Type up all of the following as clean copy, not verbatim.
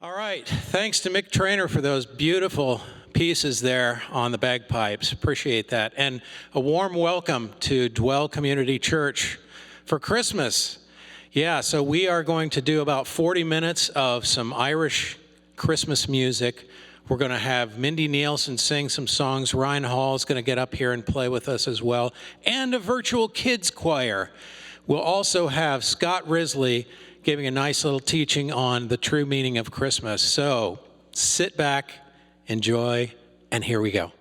All right, thanks to Mick Trainer for those beautiful pieces there on the bagpipes. Appreciate that. And a warm welcome to Dwell Community Church for Christmas. Yeah, so we are going to do about 40 minutes of some Irish Christmas music. We're going to have Mindy Nielsen sing some songs. Ryan Hall is going to get up here and play with us as well. And a virtual kids choir. We'll also have Scott Risley giving a nice little teaching on the true meaning of Christmas. So sit back, enjoy, and here we go.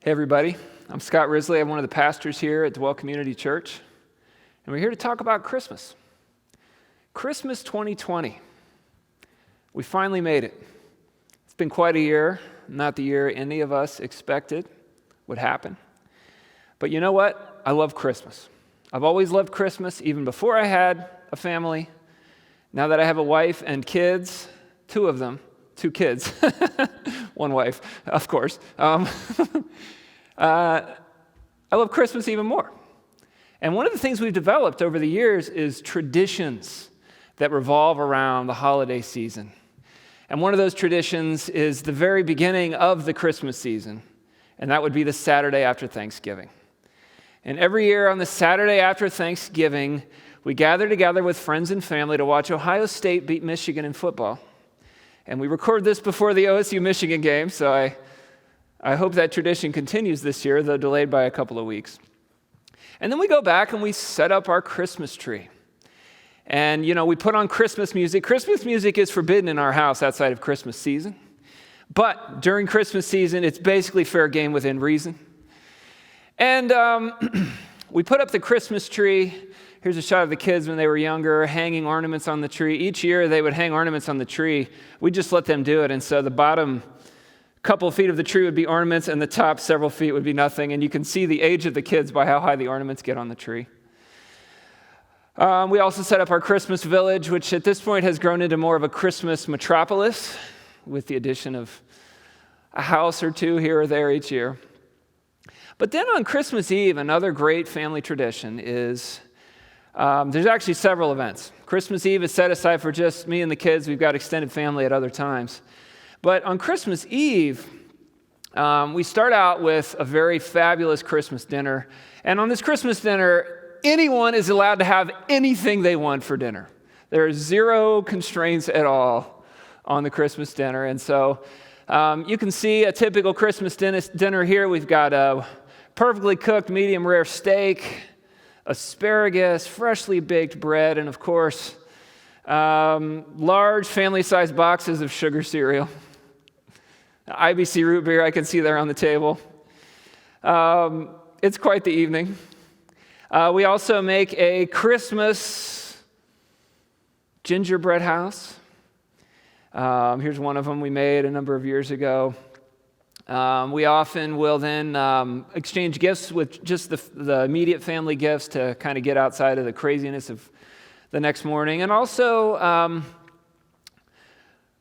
Hey everybody, I'm Scott Risley. I'm one of the pastors here at Dwell Community Church, and we're here to talk about Christmas. Christmas 2020. We finally made it. It's been quite a year, not the year any of us expected would happen. But you know what? I love Christmas. I've always loved Christmas, even before I had a family. Now that I have a wife and kids, two kids, one wife, of course. I love Christmas even more. And one of the things we've developed over the years is traditions that revolve around the holiday season. And one of those traditions is the very beginning of the Christmas season, and that would be the Saturday after Thanksgiving. And every year on the Saturday after Thanksgiving, we gather together with friends and family to watch Ohio State beat Michigan in football. And we record this before the OSU-Michigan game, so I hope that tradition continues this year, though delayed by a couple of weeks. And then we go back and we set up our Christmas tree. And, we put on Christmas music. Christmas music is forbidden in our house outside of Christmas season. But during Christmas season, it's basically fair game within reason. And we put up the Christmas tree. Here's a shot of the kids when they were younger, hanging ornaments on the tree. Each year they would hang ornaments on the tree. We just let them do it. And so the bottom couple feet of the tree would be ornaments, and the top several feet would be nothing. And you can see the age of the kids by how high the ornaments get on the tree. We also set up our Christmas village, which at this point has grown into more of a Christmas metropolis, with the addition of a house or two here or there each year. But then on Christmas Eve, another great family tradition is there's actually several events. Christmas Eve is set aside for just me and the kids. We've got extended family at other times. But on Christmas Eve, we start out with a very fabulous Christmas dinner. And on this Christmas dinner, anyone is allowed to have anything they want for dinner. There are zero constraints at all on the Christmas dinner. And so you can see a typical Christmas dinner here. We've got a perfectly cooked medium rare steak, asparagus, freshly baked bread, and of course, large family-sized boxes of sugar cereal. IBC root beer I can see there on the table. It's quite the evening. We also make a Christmas gingerbread house. Here's one of them we made a number of years ago. We often will then exchange gifts with just the immediate family gifts to kind of get outside of the craziness of the next morning. And also,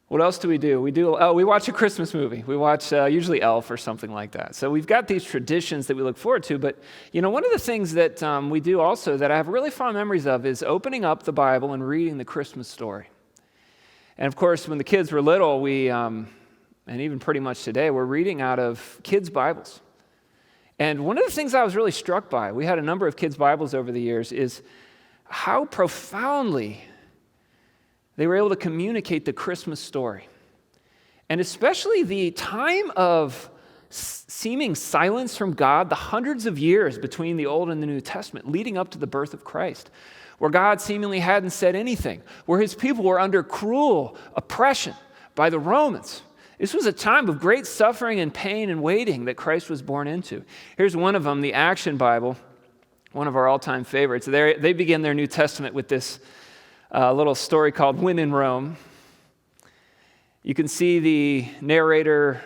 what else do? We watch a Christmas movie. We watch usually Elf or something like that. So we've got these traditions that we look forward to. But, one of the things that we do also that I have really fond memories of is opening up the Bible and reading the Christmas story. And, of course, when the kids were little, we, and even pretty much today, we're reading out of kids' Bibles. And one of the things I was really struck by, we had a number of kids' Bibles over the years, is how profoundly they were able to communicate the Christmas story. And especially the time of seeming silence from God, the hundreds of years between the Old and the New Testament leading up to the birth of Christ, where God seemingly hadn't said anything, where his people were under cruel oppression by the Romans. This was a time of great suffering and pain and waiting that Christ was born into. Here's one of them, the Action Bible, one of our all-time favorites. They begin their New Testament with this little story called When in Rome. You can see the narrator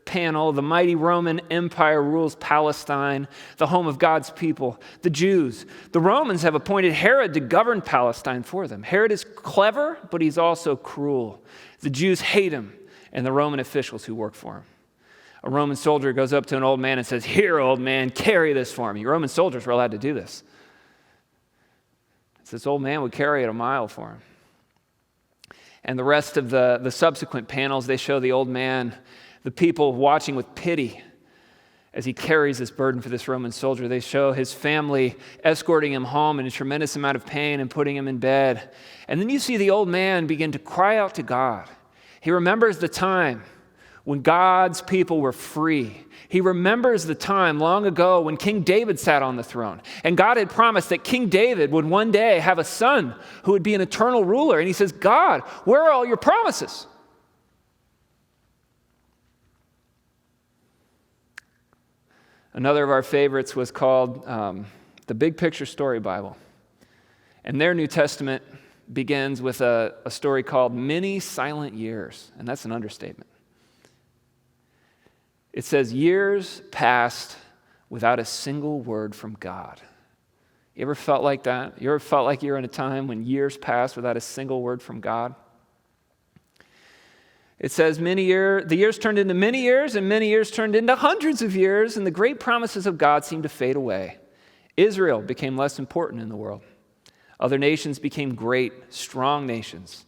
panel. The mighty Roman Empire rules Palestine, the home of God's people, the Jews. The Romans have appointed Herod to govern Palestine for them. Herod is clever, but he's also cruel. The Jews hate him and the Roman officials who work for him. A Roman soldier goes up to an old man and says, "Here, old man, carry this for me." Roman soldiers were allowed to do this. So this old man would carry it a mile for him. And the rest of the subsequent panels, they show the old man, the people watching with pity as he carries this burden for this Roman soldier. They show his family escorting him home in a tremendous amount of pain and putting him in bed. And then you see the old man begin to cry out to God. He remembers the time when God's people were free. He remembers the time long ago when King David sat on the throne. And God had promised that King David would one day have a son who would be an eternal ruler. And he says, "God, where are all your promises?" Another of our favorites was called the Big Picture Story Bible. And their New Testament begins with a story called Many Silent Years, and that's an understatement. It says, years passed without a single word from God. You ever felt like that? You ever felt like you're in a time when years passed without a single word from God? It says the years turned into many years, and many years turned into hundreds of years, and the great promises of God seemed to fade away. Israel became less important in the world. Other nations became great, strong nations.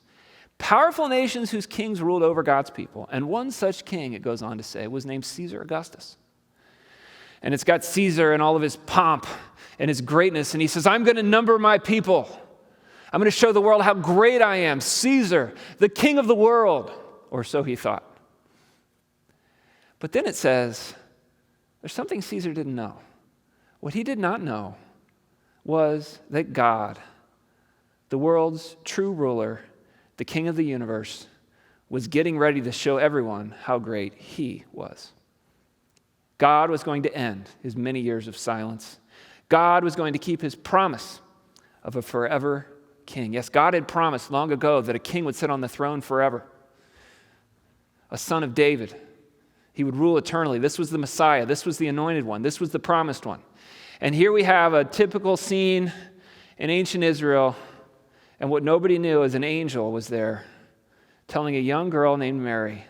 Powerful nations whose kings ruled over God's people. And one such king, it goes on to say, was named Caesar Augustus. And it's got Caesar and all of his pomp and his greatness. And he says, I'm going to number my people. I'm going to show the world how great I am. Caesar, the king of the world. Or so he thought. But then it says, there's something Caesar didn't know. What he did not know was that God, the world's true ruler, the king of the universe, was getting ready to show everyone how great he was. God was going to end his many years of silence. God was going to keep his promise of a forever king. Yes, God had promised long ago that a king would sit on the throne forever. A son of David. He would rule eternally. This was the Messiah. This was the anointed one. This was the promised one. And here we have a typical scene in ancient Israel. And what nobody knew is an angel was there telling a young girl named Mary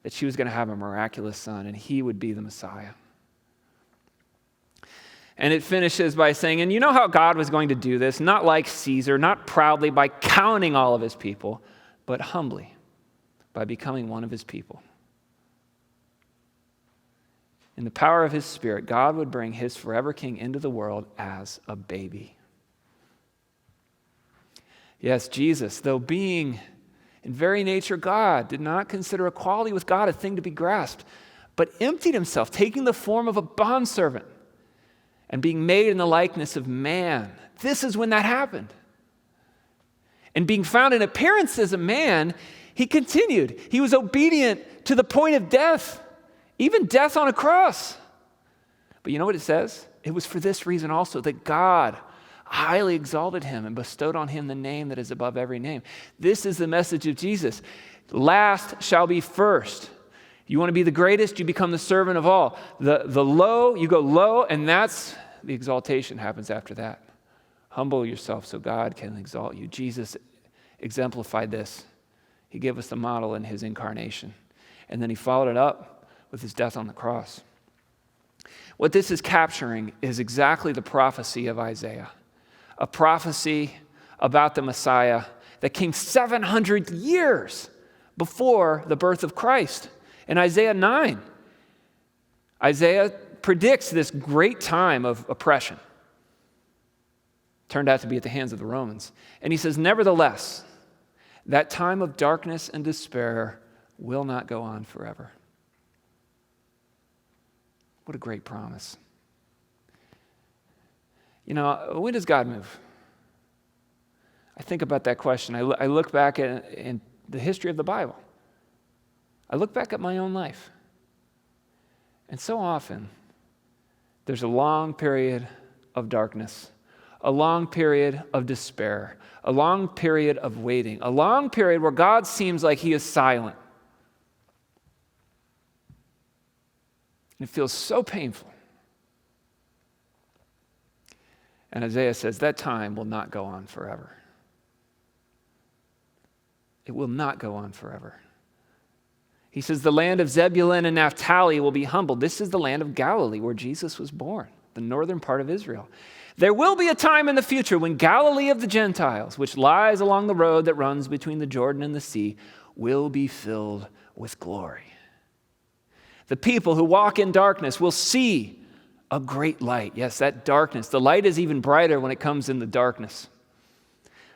that she was going to have a miraculous son and he would be the Messiah. And it finishes by saying, and you know how God was going to do this? Not like Caesar, not proudly by counting all of his people, but humbly by becoming one of his people. In the power of his Spirit, God would bring his forever king into the world as a baby. Yes, Jesus, though being in very nature God, did not consider equality with God a thing to be grasped, but emptied himself, taking the form of a bondservant and being made in the likeness of man. This is when that happened. And being found in appearance as a man, he continued. He was obedient to the point of death, even death on a cross. But you know what it says? It was for this reason also that God highly exalted him and bestowed on him the name that is above every name. This is the message of Jesus. Last shall be first. You want to be the greatest, you become the servant of all. The low, you go low, and that's the exaltation happens after that. Humble yourself so God can exalt you. Jesus exemplified this. He gave us the model in his incarnation. And then he followed it up with his death on the cross. What this is capturing is exactly the prophecy of Isaiah. A prophecy about the Messiah that came 700 years before the birth of Christ. In Isaiah 9, Isaiah predicts this great time of oppression. Turned out to be at the hands of the Romans. And he says, nevertheless, that time of darkness and despair will not go on forever. What a great promise. You know, when does God move? I think about that question. I look back in the history of the Bible. I look back at my own life. And so often, there's a long period of darkness, a long period of despair, a long period of waiting, a long period where God seems like he is silent. And it feels so painful. And Isaiah says that time will not go on forever. It will not go on forever. He says the land of Zebulun and Naphtali will be humbled. This is the land of Galilee where Jesus was born, the northern part of Israel. There will be a time in the future when Galilee of the Gentiles, which lies along the road that runs between the Jordan and the sea, will be filled with glory. The people who walk in darkness will see a great light. Yes, that darkness. The light is even brighter when it comes in the darkness.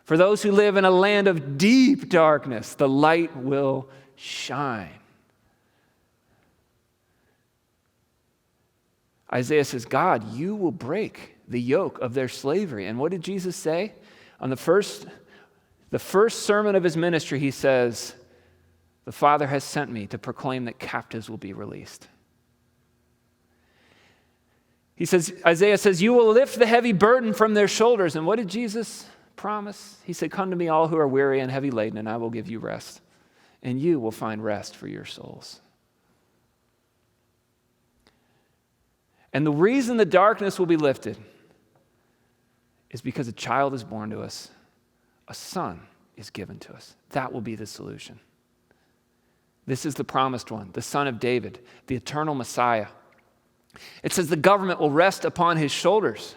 For those who live in a land of deep darkness, the light will shine. Isaiah says, God, you will break the yoke of their slavery. And what did Jesus say? On the first sermon of his ministry, he says, the Father has sent me to proclaim that captives will be released. Isaiah says, you will lift the heavy burden from their shoulders. And what did Jesus promise? He said, come to me all who are weary and heavy laden, and I will give you rest. And you will find rest for your souls. And the reason the darkness will be lifted is because a child is born to us. A son is given to us. That will be the solution. This is the promised one, the Son of David, the eternal Messiah. It says the government will rest upon his shoulders.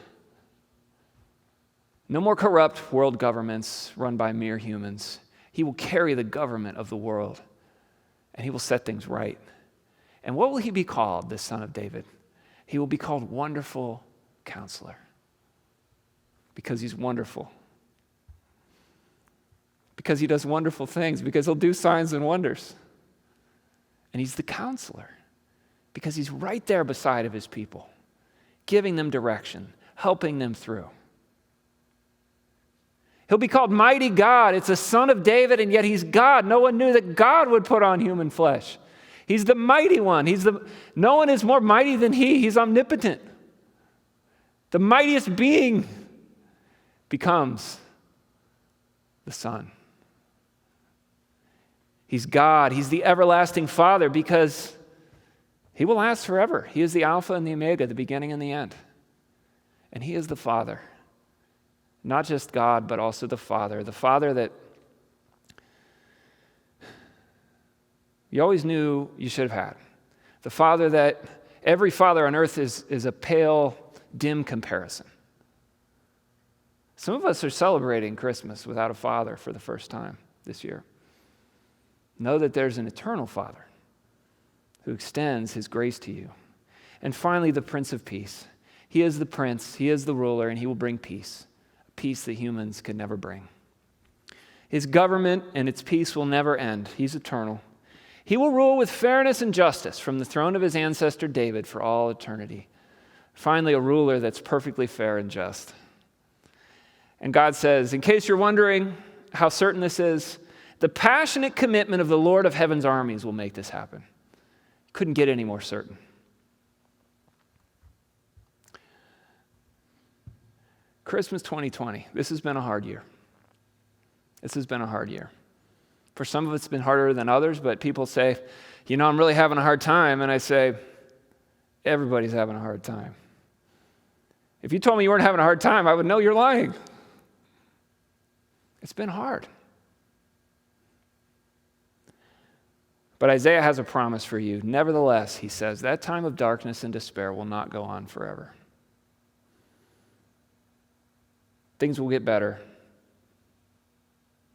No more corrupt world governments run by mere humans. He will carry the government of the world, and he will set things right. And what will he be called, the Son of David? He will be called Wonderful Counselor, because he's wonderful. Because he does wonderful things, because he'll do signs and wonders. And he's the counselor, because he's right there beside of his people, giving them direction, helping them through. He'll be called Mighty God. It's a Son of David, and yet he's God. No one knew that God would put on human flesh. He's the mighty one. No one is more mighty than he. He's omnipotent. The mightiest being becomes the Son. He's God. He's the everlasting Father, because he will last forever. He is the Alpha and the Omega, the beginning and the end. And he is the Father. Not just God, but also the Father. The Father that you always knew you should have had. The Father that every father on earth is a pale, dim comparison. Some of us are celebrating Christmas without a father for the first time this year. Know that there's an eternal Father who extends his grace to you. And finally, the Prince of Peace. He is the Prince, he is the ruler, and he will bring peace, a peace that humans could never bring. His government and its peace will never end. He's eternal. He will rule with fairness and justice from the throne of his ancestor David for all eternity. Finally, a ruler that's perfectly fair and just. And God says, in case you're wondering how certain this is, the passionate commitment of the Lord of heaven's armies will make this happen. Couldn't get any more certain. Christmas 2020. This has been a hard year. This has been a hard year. For some of it's been harder than others, but people say, I'm really having a hard time. And I say, everybody's having a hard time. If you told me you weren't having a hard time, I would know you're lying. It's been hard. But Isaiah has a promise for you. Nevertheless, he says, that time of darkness and despair will not go on forever. Things will get better.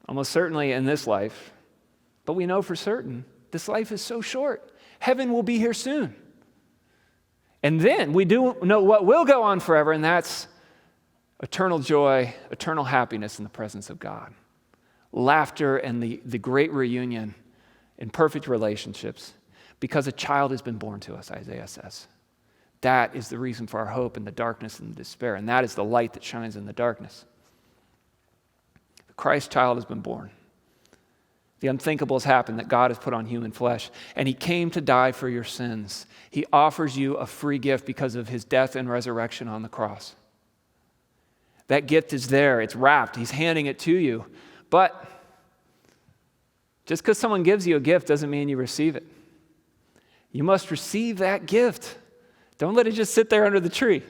Almost certainly in this life. But we know for certain this life is so short. Heaven will be here soon. And then we do know what will go on forever, and that's eternal joy, eternal happiness in the presence of God. Laughter and the great reunion in perfect relationships, because a child has been born to us, Isaiah says. That is the reason for our hope in the darkness and the despair, and that is the light that shines in the darkness. The Christ child has been born. The unthinkable has happened, that God has put on human flesh, and he came to die for your sins. He offers you a free gift because of his death and resurrection on the cross. That gift is there. It's wrapped. He's handing it to you. But just because someone gives you a gift doesn't mean you receive it. You must receive that gift. Don't let it just sit there under the tree.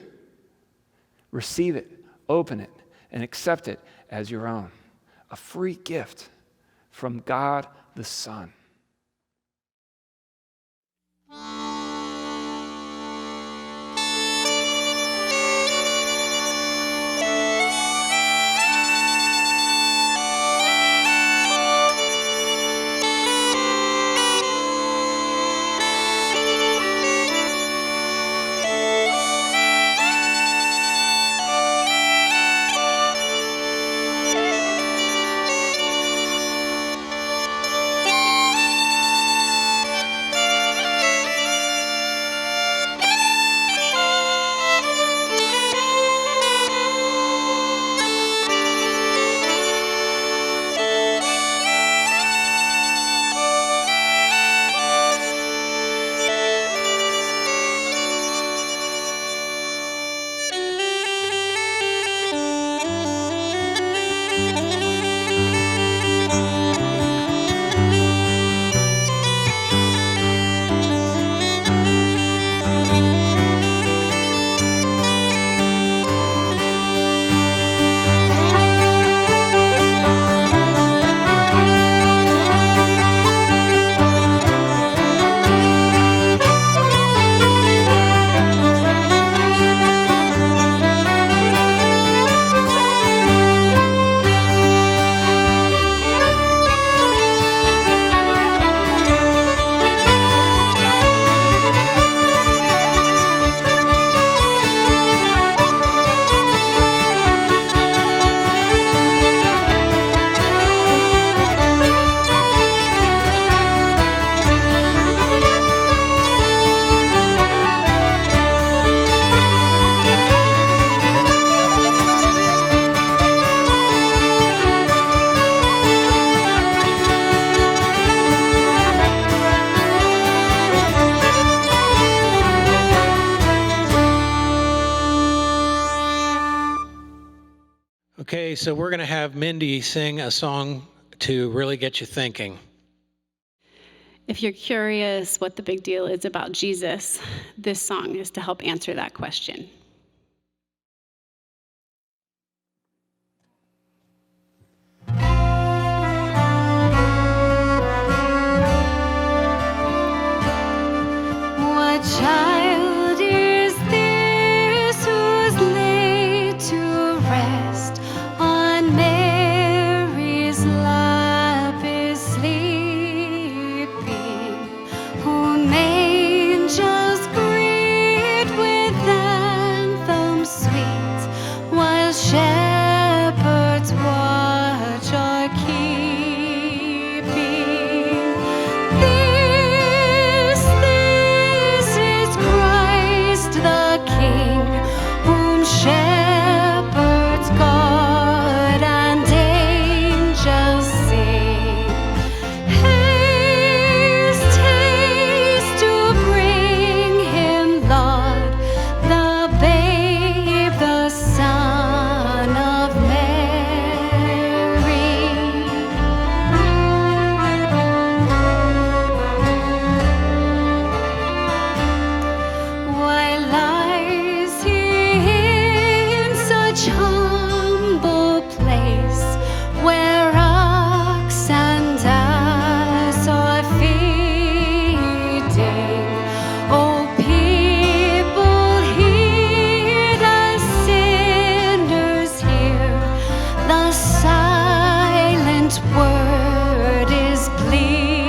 Receive it, open it, and accept it as your own. A free gift from God the Son. Okay, so we're going to have Mindy sing a song to really get you thinking. If you're curious what the big deal is about Jesus, this song is to help answer that question. What child is this who's laid to rest on Mary's lap is sleeping, whom angels greet with anthems sweet, while shepherds watch are keeping? This is Christ the King, whom shepherds guard and angels sing. Haste, haste to bring him, Lord, the babe, the Son of Mary. Why lies he in such humble place, where ox and ass are feeding? O people, heed as sinners hear, the silent word is pleading.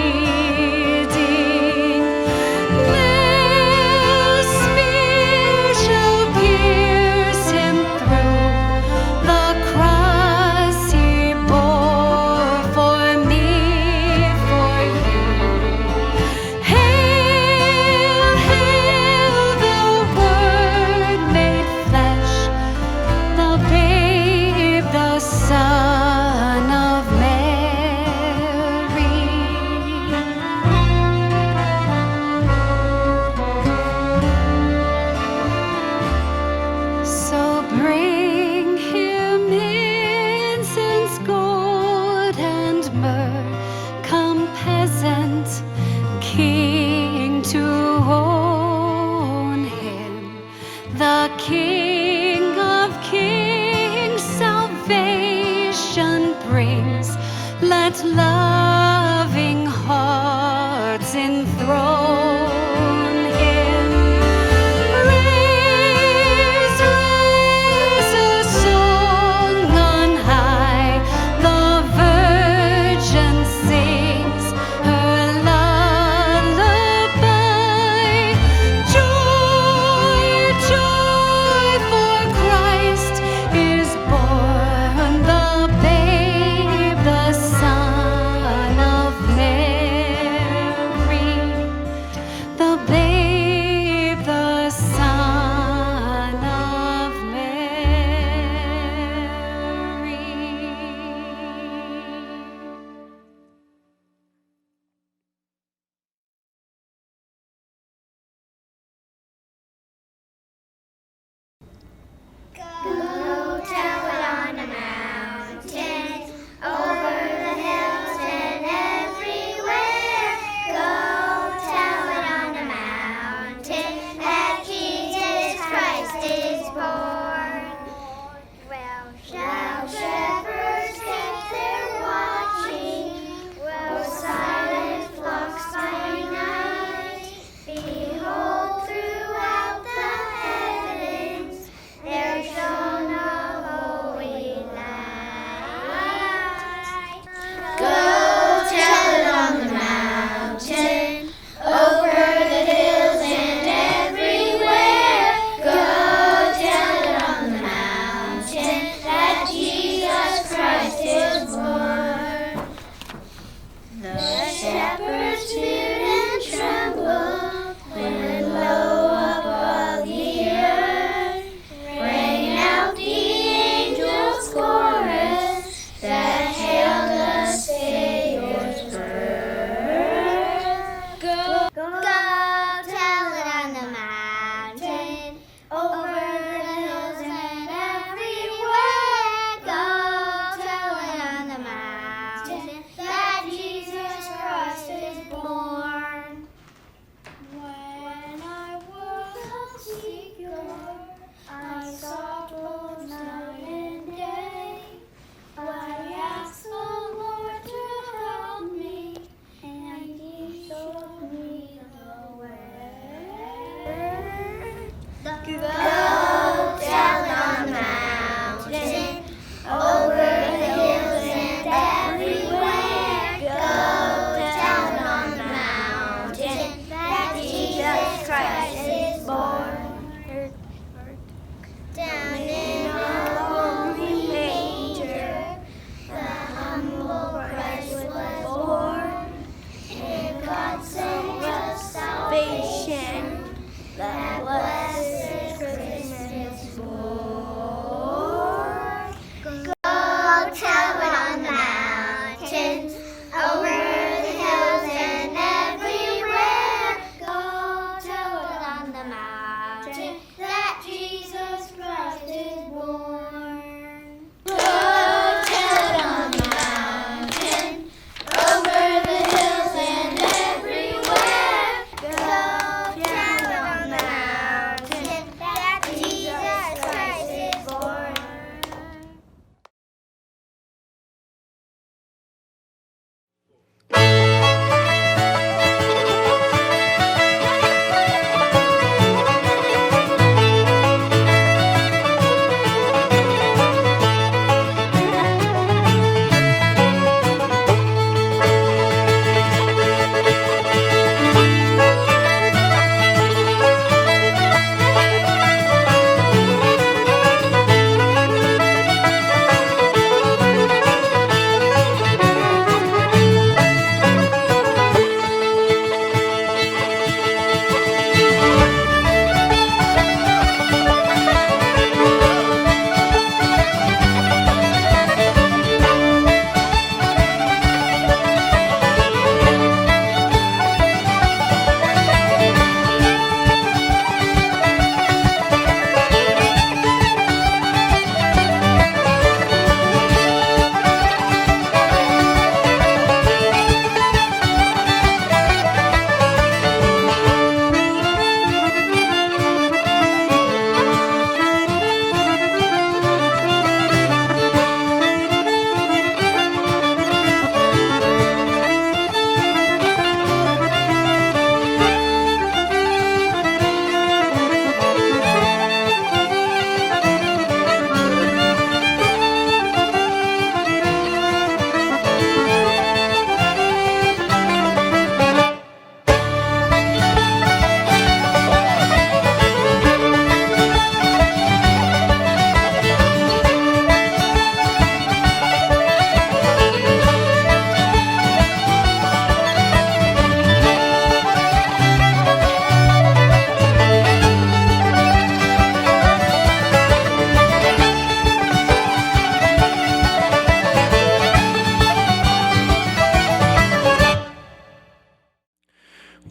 The spear shall pierce him through, the cross he bore for me, for you. Hail, hail, the Word made flesh, the babe, the Son of Mary. So bring him incense, gold, and myrrh. Come, peasant, king, to own him. The King of kings salvation brings. Let loving hearts enthrone him. Raise, raise a song on high. The Virgin sings her lullaby. Joy, joy,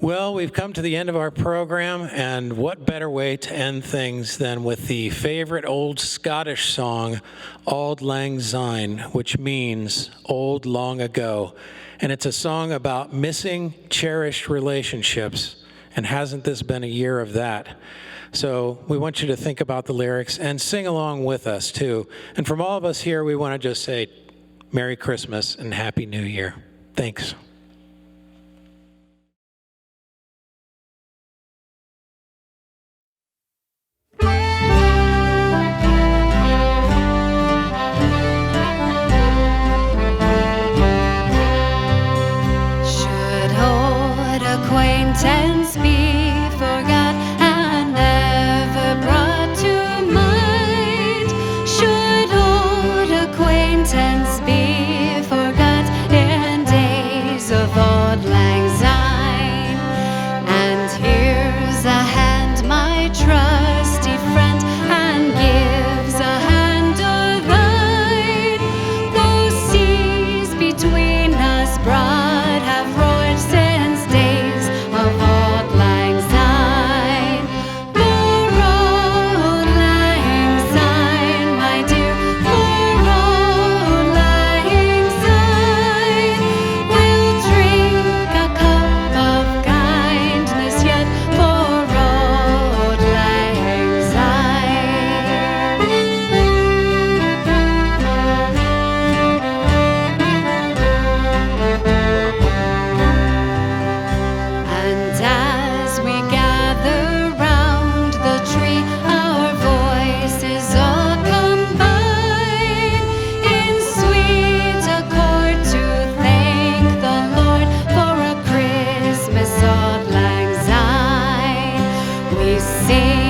Well, we've come to the end of our program, and what better way to end things than with the favorite old Scottish song, Auld Lang Syne, which means old long ago. And it's a song about missing cherished relationships. And hasn't this been a year of that? So we want you to think about the lyrics and sing along with us, too. And from all of us here, we want to just say Merry Christmas and Happy New Year. Thanks. Acquaintance be forgot and never brought to mind. Should old acquaintance be forgot in days King.